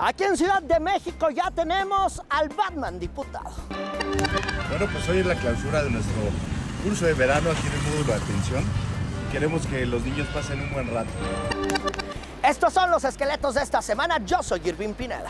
Aquí en Ciudad de México ya tenemos al Batman diputado. Bueno, pues hoy es la clausura de nuestro curso de verano aquí en el módulo de atención. Queremos que los niños pasen un buen rato. Estos son los esqueletos de esta semana. Yo soy Irving Pineda.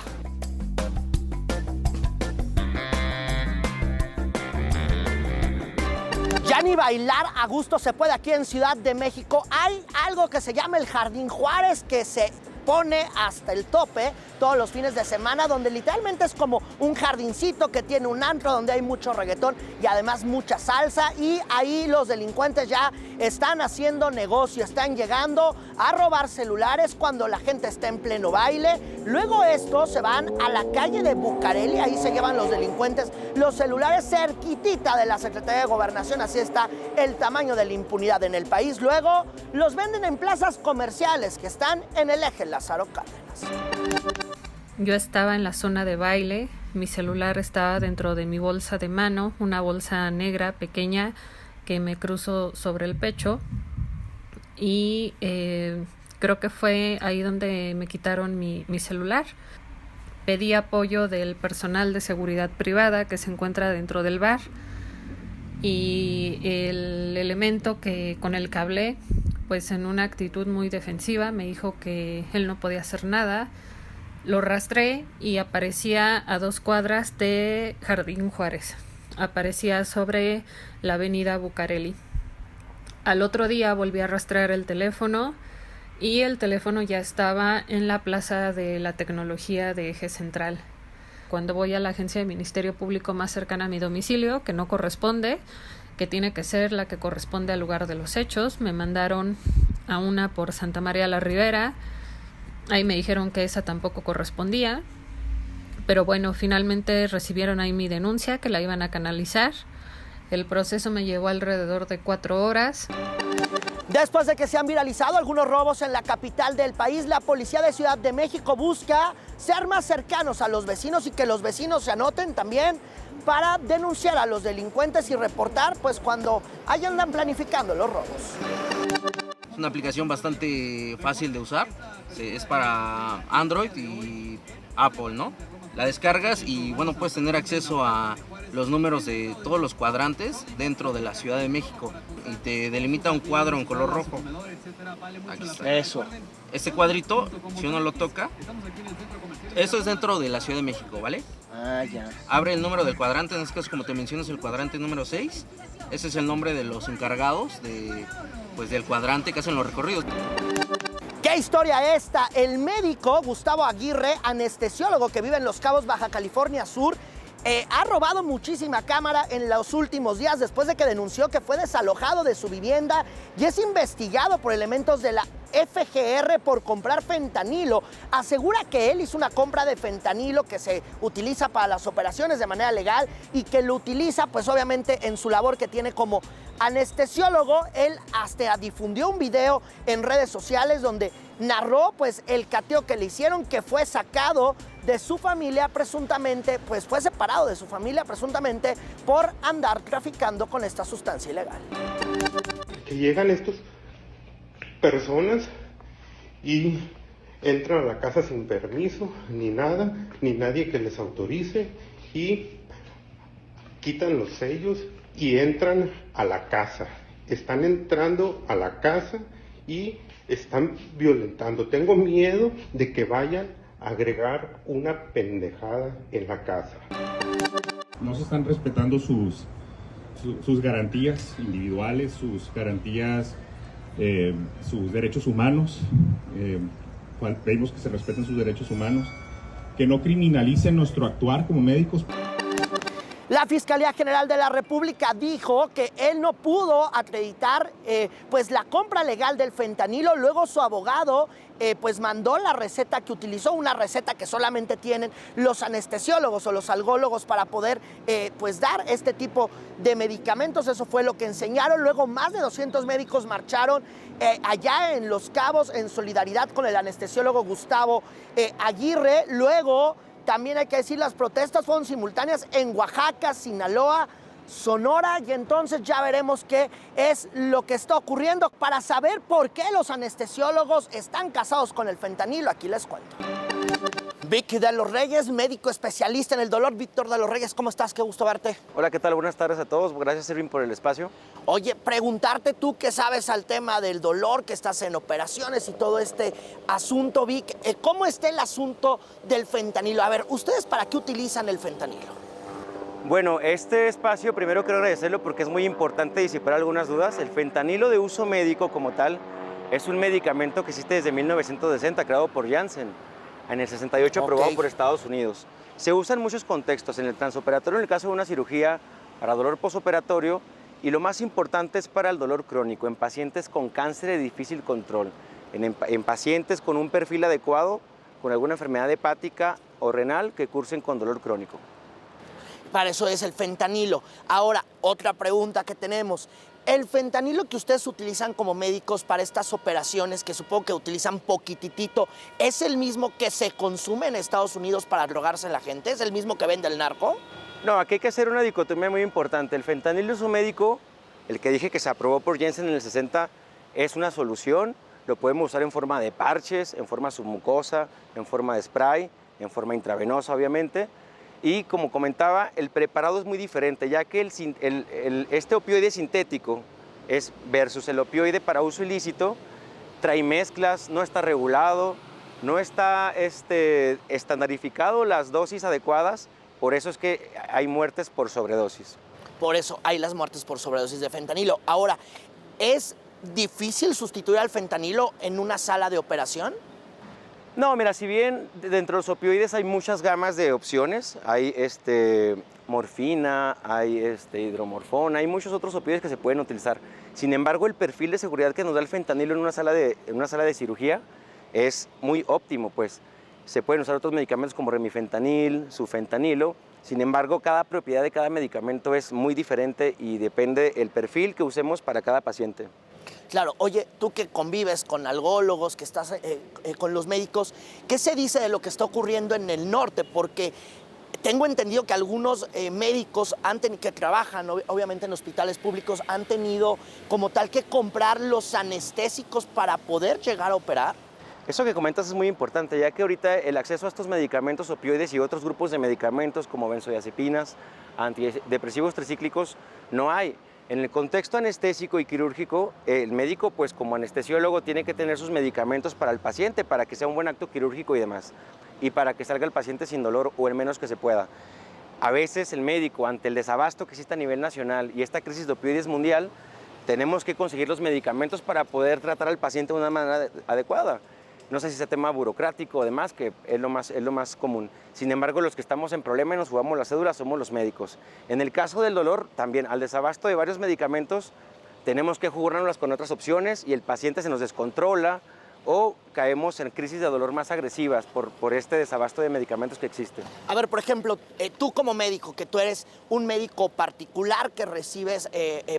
Ya ni bailar a gusto se puede aquí en Ciudad de México. Hay algo que se llama el Jardín Juárez, que se pone hasta el tope todos los fines de semana, donde literalmente es como un jardincito que tiene un antro donde hay mucho reggaetón y además mucha salsa, y ahí los delincuentes ya están haciendo negocio, están llegando a robar celulares cuando la gente está en pleno baile. Luego estos se van a la calle de Bucareli, ahí se llevan los delincuentes los celulares cerquitita de la Secretaría de Gobernación, así está el tamaño de la impunidad en el país. Luego los venden en plazas comerciales que están en el eje Lázaro Cárdenas. Yo estaba en la zona de baile, mi celular estaba dentro de mi bolsa de mano, una bolsa negra pequeña que me cruzo sobre el pecho, y creo que fue ahí donde me quitaron mi celular. Pedí apoyo del personal de seguridad privada que se encuentra dentro del bar, y el elemento con el que hablé, pues en una actitud muy defensiva, me dijo que él no podía hacer nada. Lo rastré y aparecía a 2 cuadras de Jardín Juárez. Aparecía sobre la avenida Bucareli. Al otro día volví a rastrear el teléfono y el teléfono ya estaba en la Plaza de la Tecnología de Eje Central. Cuando voy a la agencia de Ministerio Público más cercana a mi domicilio, que no corresponde, que tiene que ser la que corresponde al lugar de los hechos, me mandaron a una por Santa María la Ribera. Ahí me dijeron que esa tampoco correspondía, pero bueno, finalmente recibieron ahí mi denuncia, que la iban a canalizar. El proceso me llevó alrededor de 4 horas. Después de que se han viralizado algunos robos en la capital del país, la policía de Ciudad de México busca ser más cercanos a los vecinos y que los vecinos se anoten también para denunciar a los delincuentes y reportar pues cuando andan planificando los robos. Es una aplicación bastante fácil de usar, es para Android y Apple, ¿no? La descargas y bueno, puedes tener acceso a los números de todos los cuadrantes dentro de la Ciudad de México y te delimita un cuadro en color rojo. Aquí está. Eso. Este cuadrito, si uno lo toca, eso es dentro de la Ciudad de México, ¿vale? Ah, ya. Abre el número del cuadrante, en este caso, como te mencionas, el cuadrante número 6. Ese es el nombre de los encargados del cuadrante que hacen los recorridos. ¿Qué historia esta? El médico Gustavo Aguirre, anestesiólogo que vive en Los Cabos, Baja California Sur, ha robado muchísima cámara en los últimos días después de que denunció que fue desalojado de su vivienda y es investigado por elementos de la FGR por comprar fentanilo. Asegura que él hizo una compra de fentanilo que se utiliza para las operaciones de manera legal y que lo utiliza pues obviamente en su labor que tiene como anestesiólogo. Él hasta difundió un video en redes sociales donde narró pues el cateo que le hicieron, que fue sacado de su familia presuntamente, pues fue separado de su familia presuntamente por andar traficando con esta sustancia ilegal. Que llegan estos personas y entran a la casa sin permiso, ni nada, ni nadie que les autorice, y quitan los sellos y entran a la casa. Están entrando a la casa y están violentando. Tengo miedo de que vayan a agregar una pendejada en la casa. No se están respetando sus garantías individuales, sus garantías, sus derechos humanos. Pedimos que se respeten sus derechos humanos, que no criminalicen nuestro actuar como médicos. La Fiscalía General de la República dijo que él no pudo acreditar pues la compra legal del fentanilo. Luego su abogado pues mandó la receta que utilizó, una receta que solamente tienen los anestesiólogos o los algólogos para poder pues dar este tipo de medicamentos. Eso fue lo que enseñaron. Luego más de 200 médicos marcharon allá en Los Cabos en solidaridad con el anestesiólogo Gustavo Aguirre. Luego también hay que decir, las protestas fueron simultáneas en Oaxaca, Sinaloa, Sonora, y entonces ya veremos qué es lo que está ocurriendo. Para saber por qué los anestesiólogos están casados con el fentanilo, aquí les cuento. Vic de los Reyes, médico especialista en el dolor. Víctor de los Reyes, ¿cómo estás? Qué gusto verte. Hola, ¿qué tal? Buenas tardes a todos. Gracias, Irving, por el espacio. Oye, preguntarte tú qué sabes al tema del dolor, que estás en operaciones y todo este asunto, Vic. ¿Cómo está el asunto del fentanilo? A ver, ¿ustedes para qué utilizan el fentanilo? Bueno, este espacio primero quiero agradecerlo porque es muy importante disipar algunas dudas. El fentanilo de uso médico como tal es un medicamento que existe desde 1960, creado por Janssen. En el 68 aprobado por Estados Unidos. Se usa en muchos contextos, en el transoperatorio, en el caso de una cirugía para dolor posoperatorio, y lo más importante es para el dolor crónico, en pacientes con cáncer de difícil control, en pacientes con un perfil adecuado, con alguna enfermedad hepática o renal que cursen con dolor crónico. Para eso es el fentanilo. Ahora, otra pregunta que tenemos. El fentanilo que ustedes utilizan como médicos para estas operaciones, que supongo que utilizan poquititito, ¿es el mismo que se consume en Estados Unidos para drogarse a la gente? ¿Es el mismo que vende el narco? No, aquí hay que hacer una dicotomía muy importante. El fentanilo es un médico, el que dije que se aprobó por Janssen en el 60, es una solución. Lo podemos usar en forma de parches, en forma submucosa, en forma de spray, en forma intravenosa, obviamente. Y como comentaba, el preparado es muy diferente, ya que este opioide sintético es versus el opioide para uso ilícito, trae mezclas, no está regulado, no está estandarificado las dosis adecuadas, por eso es que hay muertes por sobredosis. Por eso hay las muertes por sobredosis de fentanilo. Ahora, ¿es difícil sustituir al fentanilo en una sala de operación? No, mira, si bien dentro de los opioides hay muchas gamas de opciones, hay morfina, hay hidromorfona, hay muchos otros opioides que se pueden utilizar. Sin embargo, el perfil de seguridad que nos da el fentanilo en una sala de cirugía es muy óptimo, pues. Se pueden usar otros medicamentos como remifentanil, sufentanilo. Sin embargo, cada propiedad de cada medicamento es muy diferente y depende el perfil que usemos para cada paciente. Claro, oye, tú que convives con algólogos, que estás con los médicos, ¿qué se dice de lo que está ocurriendo en el norte? Porque tengo entendido que algunos médicos que trabajan obviamente en hospitales públicos han tenido como tal que comprar los anestésicos para poder llegar a operar. Eso que comentas es muy importante, ya que ahorita el acceso a estos medicamentos opioides y otros grupos de medicamentos como benzodiazepinas, antidepresivos tricíclicos, no hay. En el contexto anestésico y quirúrgico, el médico, pues como anestesiólogo, tiene que tener sus medicamentos para el paciente, para que sea un buen acto quirúrgico y demás, y para que salga el paciente sin dolor o el menos que se pueda. A veces el médico, ante el desabasto que existe a nivel nacional y esta crisis de opioides mundial, tenemos que conseguir los medicamentos para poder tratar al paciente de una manera adecuada. No sé si sea tema burocrático o demás, que es lo más común. Sin embargo, los que estamos en problema y nos jugamos la cédula somos los médicos. En el caso del dolor, también al desabasto de varios medicamentos, tenemos que jugárnoslas con otras opciones y el paciente se nos descontrola o caemos en crisis de dolor más agresivas por este desabasto de medicamentos que existe. A ver, por ejemplo, tú como médico, que tú eres un médico particular que recibes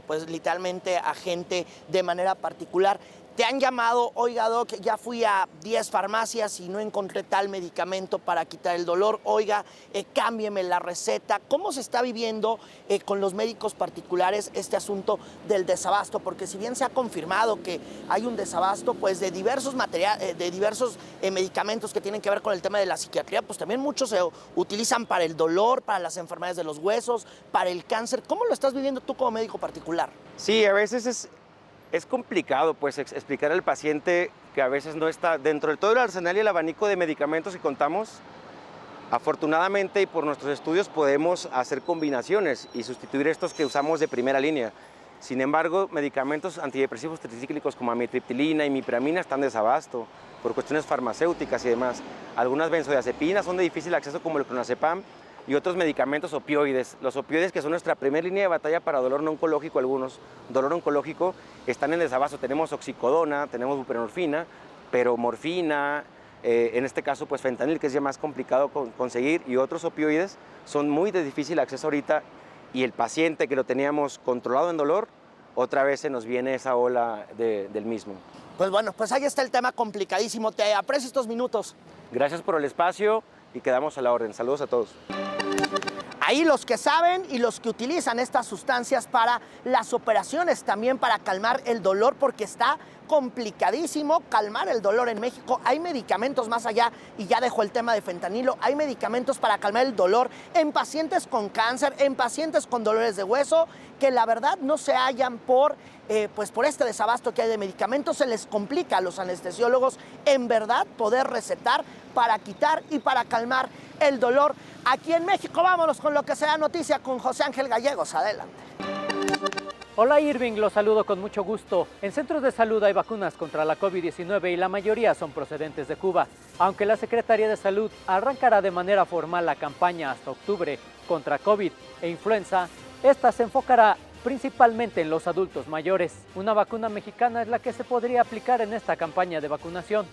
pues literalmente a gente de manera particular, te han llamado, oiga doc, ya fui a 10 farmacias y no encontré tal medicamento para quitar el dolor, oiga, cámbieme la receta. ¿Cómo se está viviendo con los médicos particulares este asunto del desabasto? Porque si bien se ha confirmado que hay un desabasto pues de diversos medicamentos que tienen que ver con el tema de la psiquiatría, pues también muchos se utilizan para el dolor, para las enfermedades de los huesos, para el cáncer. ¿Cómo lo estás viviendo tú como médico particular? Sí, a veces es complicado pues explicar al paciente que a veces no está dentro de todo el arsenal y el abanico de medicamentos que contamos. Afortunadamente y por nuestros estudios podemos hacer combinaciones y sustituir estos que usamos de primera línea. Sin embargo, medicamentos antidepresivos tricíclicos como amitriptilina y imipramina están de desabasto por cuestiones farmacéuticas y demás. Algunas benzodiazepinas son de difícil acceso como el clonazepam y otros medicamentos opioides. Los opioides, que son nuestra primera línea de batalla para dolor no oncológico, dolor oncológico, están en desabasto. Tenemos oxicodona, tenemos buprenorfina, pero morfina, en este caso pues fentanil, que es ya más complicado conseguir, y otros opioides son muy de difícil acceso ahorita, y el paciente que lo teníamos controlado en dolor, otra vez se nos viene esa ola del mismo. Pues bueno, pues ahí está el tema complicadísimo. Te aprecio estos minutos. Gracias por el espacio y quedamos a la orden. Saludos a todos. Ahí los que saben y los que utilizan estas sustancias para las operaciones, también para calmar el dolor, porque está complicadísimo calmar el dolor en México. Hay medicamentos más allá, y ya dejo el tema de fentanilo, hay medicamentos para calmar el dolor en pacientes con cáncer, en pacientes con dolores de hueso, que la verdad no se hallan por este desabasto que hay de medicamentos. Se les complica a los anestesiólogos en verdad poder recetar para quitar y para calmar el dolor aquí en México. Vámonos con lo que sea noticia con José Ángel Gallegos. Adelante. Hola Irving, los saludo con mucho gusto. En centros de salud hay vacunas contra la COVID-19 y la mayoría son procedentes de Cuba. Aunque la Secretaría de Salud arrancará de manera formal la campaña hasta octubre contra COVID e influenza, esta se enfocará principalmente en los adultos mayores. Una vacuna mexicana es la que se podría aplicar en esta campaña de vacunación.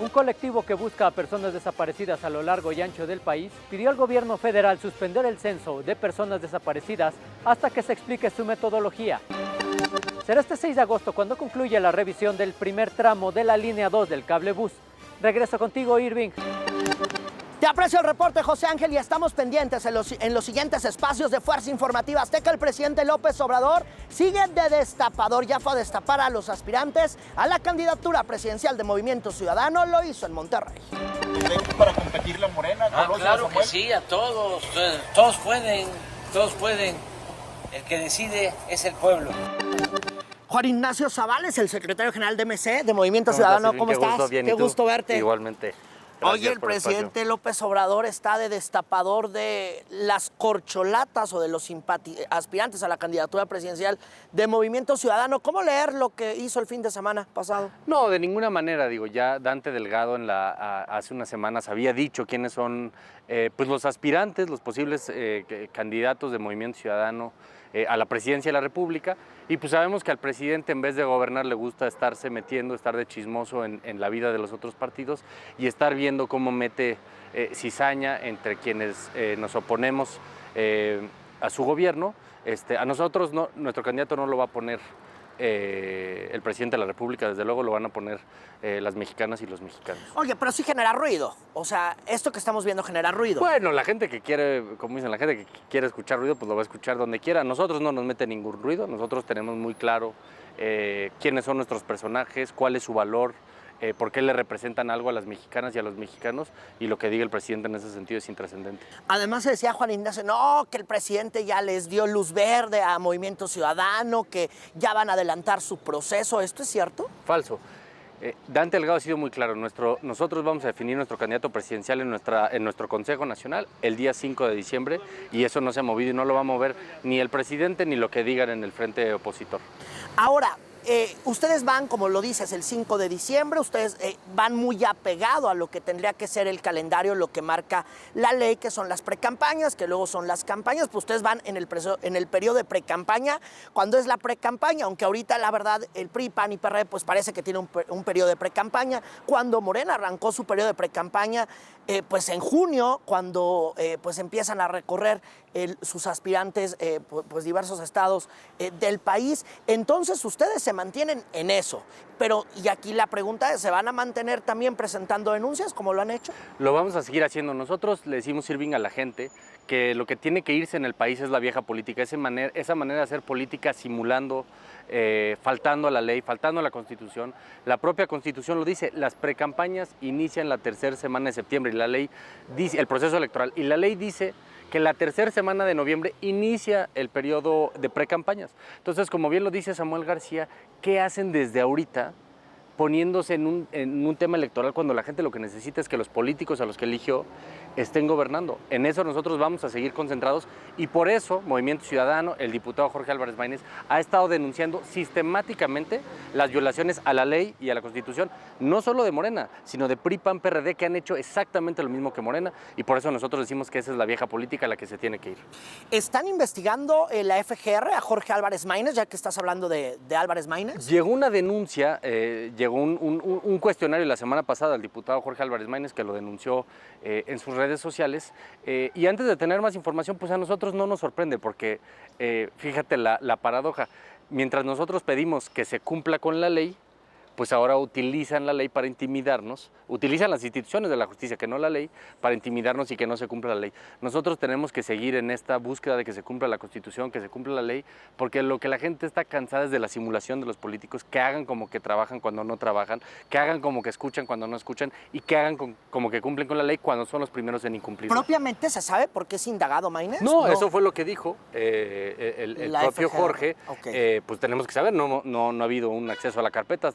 Un colectivo que busca a personas desaparecidas a lo largo y ancho del país pidió al gobierno federal suspender el censo de personas desaparecidas hasta que se explique su metodología. Será este 6 de agosto cuando concluya la revisión del primer tramo de la línea 2 del cablebús. Regreso contigo, Irving. Te aprecio el reporte, José Ángel, y estamos pendientes en los siguientes espacios de Fuerza Informativa Azteca. El presidente López Obrador sigue de destapador. Ya fue a destapar a los aspirantes a la candidatura presidencial de Movimiento Ciudadano. Lo hizo en Monterrey. ¿Para competir la Morena? Claro que sí, a todos. Todos pueden. El que decide es el pueblo. Juan Ignacio Zavala, el secretario general de MC, de Movimiento Ciudadano. ¿Cómo estás? Qué gusto verte. Igualmente. Oye, el presidente López Obrador está de destapador de las corcholatas o de los aspirantes a la candidatura presidencial de Movimiento Ciudadano. ¿Cómo leer lo que hizo el fin de semana pasado? No, de ninguna manera. Ya Dante Delgado hace unas semanas había dicho quiénes son pues los aspirantes, los posibles candidatos de Movimiento Ciudadano a la presidencia de la República. Y pues sabemos que al presidente, en vez de gobernar, le gusta estarse metiendo, estar de chismoso en la vida de los otros partidos y estar viendo cómo mete cizaña entre quienes nos oponemos a su gobierno. A nosotros, nuestro candidato no lo va a poner el presidente de la República, desde luego lo van a poner las mexicanas y los mexicanos. Oye, pero sí genera ruido. O sea, esto que estamos viendo genera ruido. Bueno, la gente que quiere, como dicen, la gente que quiere escuchar ruido, pues lo va a escuchar donde quiera. Nosotros no nos mete ningún ruido. Nosotros tenemos muy claro quiénes son nuestros personajes, cuál es su valor, por qué le representan algo a las mexicanas y a los mexicanos, y lo que diga el presidente en ese sentido es intrascendente. Además se decía Juan Ignacio, no, que el presidente ya les dio luz verde a Movimiento Ciudadano, que ya van a adelantar su proceso. ¿Esto es cierto? Falso. Dante Delgado ha sido muy claro. Nosotros vamos a definir nuestro candidato presidencial en nuestro Consejo Nacional el día 5 de diciembre, y eso no se ha movido y no lo va a mover ni el presidente ni lo que digan en el frente opositor. Ahora, ustedes van, como lo dices, el 5 de diciembre, ustedes van muy apegado a lo que tendría que ser el calendario, lo que marca la ley, que son las precampañas, que luego son las campañas. Pues ustedes van en el periodo de precampaña, cuando es la precampaña, aunque ahorita la verdad el PRI, PAN y PRD pues parece que tiene un periodo de precampaña. Cuando Morena arrancó su periodo de precampaña, pues en junio, cuando pues empiezan a recorrer sus aspirantes pues diversos estados del país, entonces ustedes se mantienen en eso. Pero, y aquí la pregunta es, ¿se van a mantener también presentando denuncias como lo han hecho? Lo vamos a seguir haciendo. Nosotros le decimos, Irving, a la gente que lo que tiene que irse en el país es la vieja política, esa manera de hacer política simulando, faltando a la ley, faltando a la Constitución. La propia Constitución lo dice, las precampañas inician la tercera semana de septiembre, y la ley dice, el proceso electoral, y la ley dice que la tercera semana de noviembre inicia el periodo de precampañas. Entonces, como bien lo dice Samuel García, ¿qué hacen desde ahorita poniéndose en un tema electoral cuando la gente lo que necesita es que los políticos a los que eligió estén gobernando? En eso nosotros vamos a seguir concentrados, y por eso Movimiento Ciudadano, el diputado Jorge Álvarez Maínez, ha estado denunciando sistemáticamente las violaciones a la ley y a la Constitución, no solo de Morena, sino de PRI, PAN, PRD, que han hecho exactamente lo mismo que Morena, y por eso nosotros decimos que esa es la vieja política a la que se tiene que ir. ¿Están investigando la FGR a Jorge Álvarez Maínez, ya que estás hablando de Álvarez Maínez? Llegó una denuncia, llegó un cuestionario la semana pasada al diputado Jorge Álvarez Maínez, que lo denunció en sus redes sociales, y antes de tener más información, pues a nosotros no nos sorprende, porque fíjate la paradoja, mientras nosotros pedimos que se cumpla con la ley, pues ahora utilizan la ley para intimidarnos, utilizan las instituciones de la justicia, que no la ley, para intimidarnos y que no se cumpla la ley. Nosotros tenemos que seguir en esta búsqueda de que se cumpla la Constitución, que se cumpla la ley, porque lo que la gente está cansada es de la simulación de los políticos, que hagan como que trabajan cuando no trabajan, que hagan como que escuchan cuando no escuchan y que hagan como que cumplen con la ley cuando son los primeros en incumplirla. ¿Propiamente se sabe por qué es indagado Maínez? No, eso fue lo que dijo el propio FGR. Jorge. Okay. Pues tenemos que saber, no ha habido un acceso a la carpeta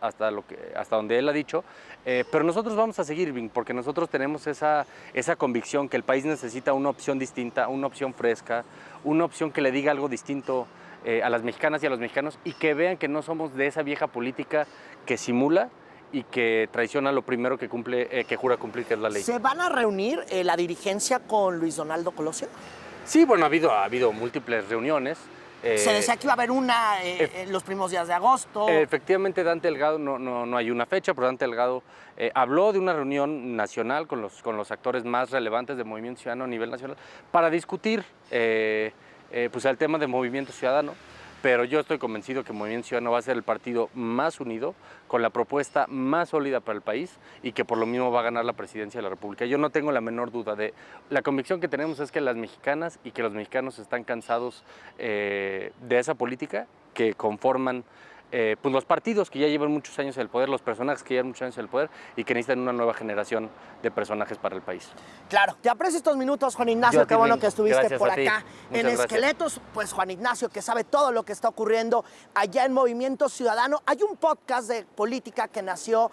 hasta donde él ha dicho, pero nosotros vamos a seguir, porque nosotros tenemos esa convicción que el país necesita una opción distinta, una opción fresca, una opción que le diga algo distinto a las mexicanas y a los mexicanos y que vean que no somos de esa vieja política que simula y que traiciona lo primero que jura cumplir, que es la ley. ¿Se van a reunir la dirigencia con Luis Donaldo Colosio? Sí, bueno, ha habido múltiples reuniones. Se decía que iba a haber una en los primeros días de agosto. Efectivamente, Dante Delgado, no hay una fecha, pero Dante Delgado habló de una reunión nacional con los actores más relevantes del Movimiento Ciudadano a nivel nacional para discutir pues el tema del Movimiento Ciudadano. Pero yo estoy convencido que Movimiento Ciudadano va a ser el partido más unido, con la propuesta más sólida para el país y que por lo mismo va a ganar la presidencia de la República. Yo no tengo la menor duda de... La convicción que tenemos es que las mexicanas y que los mexicanos están cansados de esa política que conforman pues los partidos que ya llevan muchos años en el poder, los personajes que llevan muchos años en el poder y que necesitan una nueva generación de personajes para el país. Claro, te aprecio estos minutos, Juan Ignacio, qué bueno que estuviste por acá en Esqueletos. Pues Juan Ignacio, que sabe todo lo que está ocurriendo allá en Movimiento Ciudadano. Hay un podcast de política que nació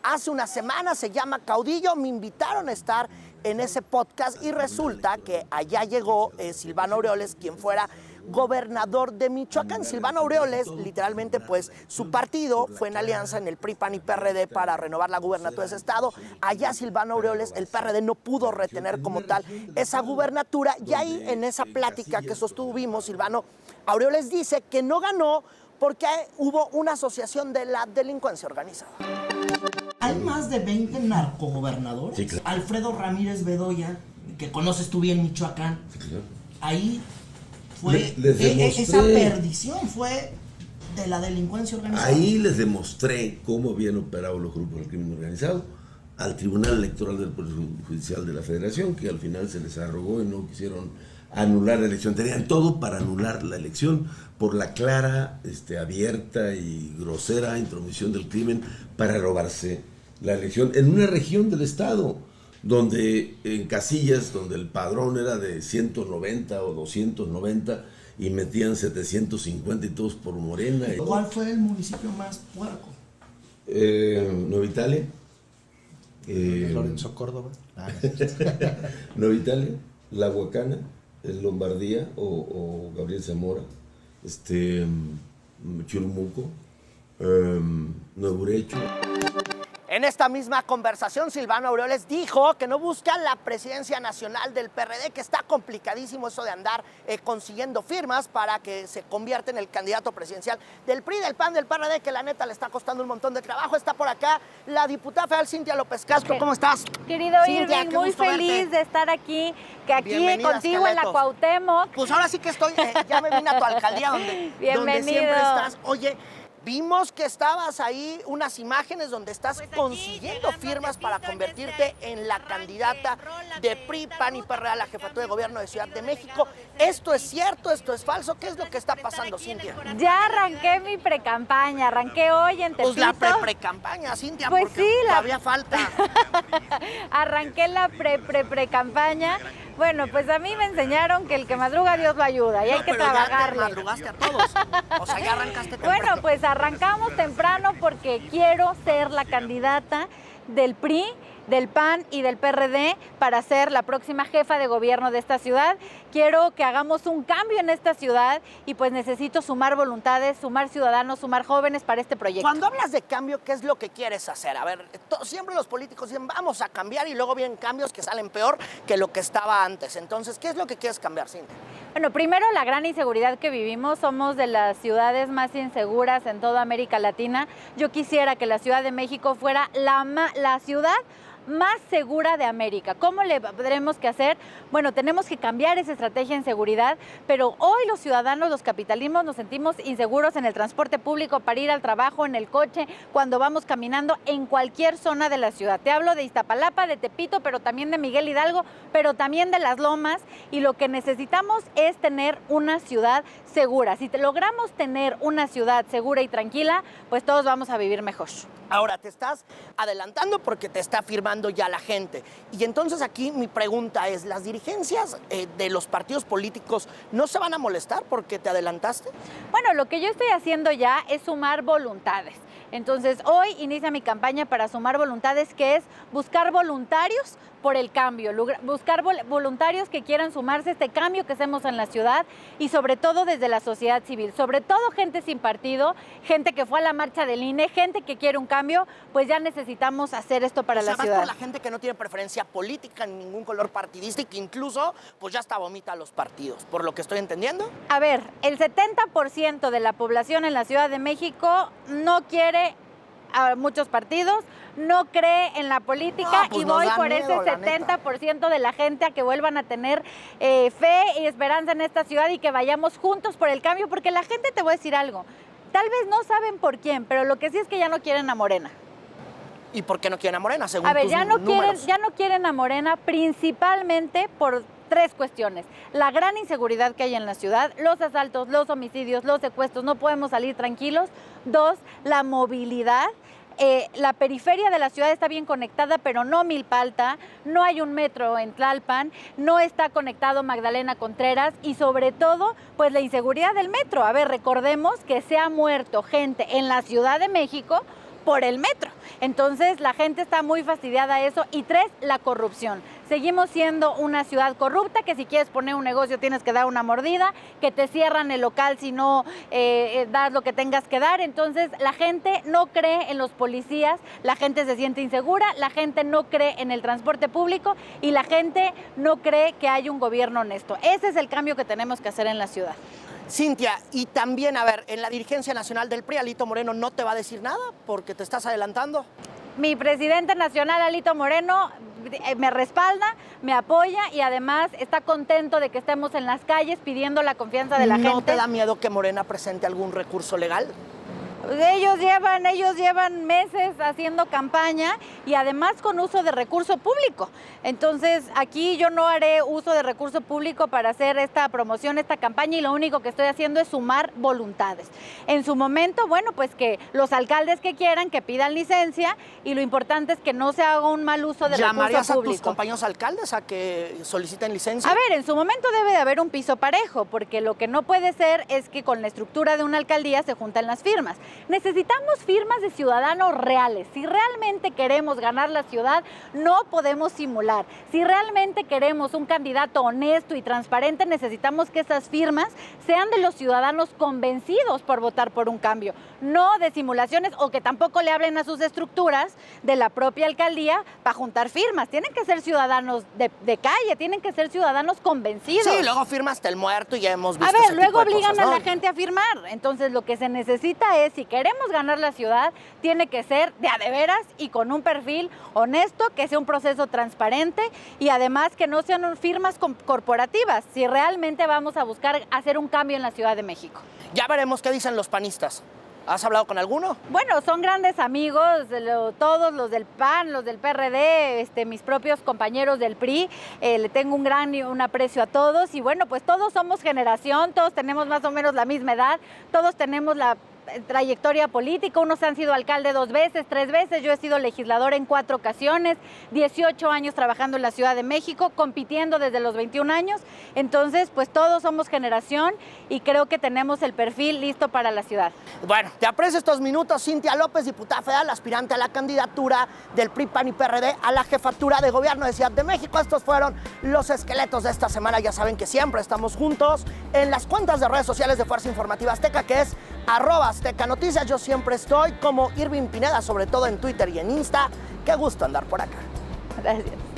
hace una semana, se llama Caudillo. Me invitaron a estar en ese podcast y resulta que allá llegó Silvano Aureoles, quien fuera gobernador de Michoacán. Silvano Aureoles, literalmente, pues su partido fue en alianza en el PRI, PAN y PRD para renovar la gubernatura de ese estado. Allá Silvano Aureoles, el PRD no pudo retener como tal esa gubernatura y ahí en esa plática que sostuvimos, Silvano Aureoles dice que no ganó porque hubo una asociación de la delincuencia organizada. Hay más de 20 narcogobernadores. Sí, claro. Alfredo Ramírez Bedoya, que conoces tú bien Michoacán, sí, claro. Ahí fue esa perdición fue de la delincuencia organizada. Ahí les demostré cómo habían operado los grupos del crimen organizado al Tribunal Electoral del Poder Judicial de la Federación, que al final se les arrogó y no quisieron anular la elección. Tenían todo para anular la elección por la clara, abierta y grosera intromisión del crimen para robarse la elección en una región del estado donde en casillas donde el padrón era de 190 o 290 y metían 750 y todos por Morena. ¿Cuál fue el municipio más puerco? Nueva Italia. Lorenzo Córdoba. Nueva Italia, La Huacana, Lombardía o Gabriel Zamora, Churumuco, Nuevo Urecho. En esta misma conversación, Silvano Aureoles dijo que no buscan la presidencia nacional del PRD, que está complicadísimo eso de andar consiguiendo firmas para que se convierta en el candidato presidencial del PRI, del PAN, del PRD, que la neta le está costando un montón de trabajo. Está por acá la diputada federal Cintia López Castro. ¿Cómo estás? Querido Cintia, Irving, muy feliz de estar aquí, contigo en la Cuauhtémoc. Pues ahora sí que estoy, ya me vine a tu alcaldía donde siempre estás. Oye, vimos que estabas ahí, unas imágenes donde estás consiguiendo firmas para convertirte en la candidata de PRI, PAN y PRD a la jefatura de gobierno de Ciudad de México. ¿Esto es cierto? ¿Esto es falso? ¿Qué es lo que está pasando, Cintia? Ya arranqué mi precampaña, arranqué hoy en Tepito. Pues la precampaña, Cintia, pues porque sí, todavía falta. Arranqué la precampaña. Bueno, pues a mí me enseñaron que el que madruga Dios lo ayuda y hay que trabajarle. Ya te madrugaste a todos. O sea, ya arrancaste temprano. Bueno, pues arrancamos temprano porque quiero ser la candidata del PRI, del PAN y del PRD para ser la próxima jefa de gobierno de esta ciudad. Quiero que hagamos un cambio en esta ciudad y pues necesito sumar voluntades, sumar ciudadanos, sumar jóvenes para este proyecto. Cuando hablas de cambio, ¿qué es lo que quieres hacer? A ver, siempre los políticos dicen vamos a cambiar y luego vienen cambios que salen peor que lo que estaba antes. Entonces, ¿qué es lo que quieres cambiar, Cintia? Bueno, primero la gran inseguridad que vivimos. Somos de las ciudades más inseguras en toda América Latina. Yo quisiera que la Ciudad de México fuera la ciudad más segura de América. ¿Cómo le tendremos que hacer? Bueno, tenemos que cambiar esa estrategia en seguridad, pero hoy los ciudadanos, los capitalismos, nos sentimos inseguros en el transporte público para ir al trabajo, en el coche, cuando vamos caminando en cualquier zona de la ciudad. Te hablo de Iztapalapa, de Tepito, pero también de Miguel Hidalgo, pero también de Las Lomas, y lo que necesitamos es tener una ciudad segura. Si logramos tener una ciudad segura y tranquila, pues todos vamos a vivir mejor. Ahora, te estás adelantando porque te está firmando ya la gente. Y entonces aquí mi pregunta es, ¿las dirigencias de los partidos políticos no se van a molestar porque te adelantaste? Bueno, lo que yo estoy haciendo ya es sumar voluntades. Entonces, hoy inicia mi campaña para sumar voluntades, que es buscar voluntarios por el cambio, buscar voluntarios que quieran sumarse a este cambio que hacemos en la ciudad y sobre todo desde la sociedad civil, sobre todo gente sin partido, gente que fue a la marcha del INE, gente que quiere un cambio, pues ya necesitamos hacer esto para la ciudad. Por la gente que no tiene preferencia política ni ningún color partidista y que incluso pues ya hasta vomita a los partidos, por lo que estoy entendiendo. A ver, el 70% de la población en la Ciudad de México no quiere a muchos partidos, no cree en la política, y voy por ese 70% de la gente a que vuelvan a tener fe y esperanza en esta ciudad y que vayamos juntos por el cambio, porque la gente, te voy a decir algo, tal vez no saben por quién, pero lo que sí es que ya no quieren a Morena. ¿Y por qué no quieren a Morena, según A ver, tus ya no números? quieren a Morena principalmente por 3 cuestiones. La gran inseguridad que hay en la ciudad, los asaltos, los homicidios, los secuestros, no podemos salir tranquilos. 2, la movilidad. La periferia de la ciudad está bien conectada, pero no Milpalta, no hay un metro en Tlalpan, no está conectado Magdalena Contreras y sobre todo, pues la inseguridad del metro. A ver, recordemos que se ha muerto gente en la Ciudad de México por el metro. Entonces, la gente está muy fastidiada a eso. Y 3, la corrupción. Seguimos siendo una ciudad corrupta, que si quieres poner un negocio tienes que dar una mordida, que te cierran el local si no das lo que tengas que dar. Entonces, la gente no cree en los policías, la gente se siente insegura, la gente no cree en el transporte público y la gente no cree que hay un gobierno honesto. Ese es el cambio que tenemos que hacer en la ciudad. Cintia, y también, a ver, en la dirigencia nacional del PRI, Alito Moreno no te va a decir nada porque te estás adelantando. Mi presidente nacional, Alito Moreno, me respalda, me apoya y además está contento de que estemos en las calles pidiendo la confianza de la gente. ¿No te da miedo que Morena presente algún recurso legal? Ellos llevan meses haciendo campaña y además con uso de recurso público. Entonces, aquí yo no haré uso de recurso público para hacer esta promoción, esta campaña, y lo único que estoy haciendo es sumar voluntades. En su momento, bueno, pues que los alcaldes que quieran, que pidan licencia, y lo importante es que no se haga un mal uso de recurso público. ¿Llamarías a tus compañeros alcaldes a que soliciten licencia? A ver, en su momento debe de haber un piso parejo, porque lo que no puede ser es que con la estructura de una alcaldía se juntan las firmas. Necesitamos firmas de ciudadanos reales. Si realmente queremos ganar la ciudad, no podemos simular. Si realmente queremos un candidato honesto y transparente, necesitamos que esas firmas sean de los ciudadanos convencidos por votar por un cambio, no de simulaciones, o que tampoco le hablen a sus estructuras de la propia alcaldía para juntar firmas. Tienen que ser ciudadanos de calle, tienen que ser ciudadanos convencidos. Sí, luego firma hasta el muerto y ya hemos visto. A ver, ese luego tipo de obligan cosas, ¿no? a la gente a firmar. Entonces, lo que se necesita es, si queremos ganar la ciudad, tiene que ser de a de veras y con un perfil honesto, que sea un proceso transparente y además que no sean firmas corporativas, si realmente vamos a buscar hacer un cambio en la Ciudad de México. Ya veremos qué dicen los panistas. ¿Has hablado con alguno? Bueno, son grandes amigos, todos los del PAN, los del PRD, mis propios compañeros del PRI. Le tengo un aprecio a todos y bueno, pues todos somos generación, todos tenemos más o menos la misma edad, todos tenemos la trayectoria política. Unos han sido alcalde 2 veces, 3 veces, yo he sido legislador en 4 ocasiones, 18 años trabajando en la Ciudad de México, compitiendo desde los 21 años. Entonces, pues todos somos generación y creo que tenemos el perfil listo para la ciudad. Bueno, te aprecio estos minutos. Cintia López, diputada federal, aspirante a la candidatura del PRI, PAN y PRD a la jefatura de gobierno de Ciudad de México. Estos fueron los esqueletos de esta semana. Ya saben que siempre estamos juntos en las cuentas de redes sociales de Fuerza Informativa Azteca, que es @Azteca Noticias. Yo siempre estoy como Irving Pineda, sobre todo en Twitter y en Insta. Qué gusto andar por acá. Gracias.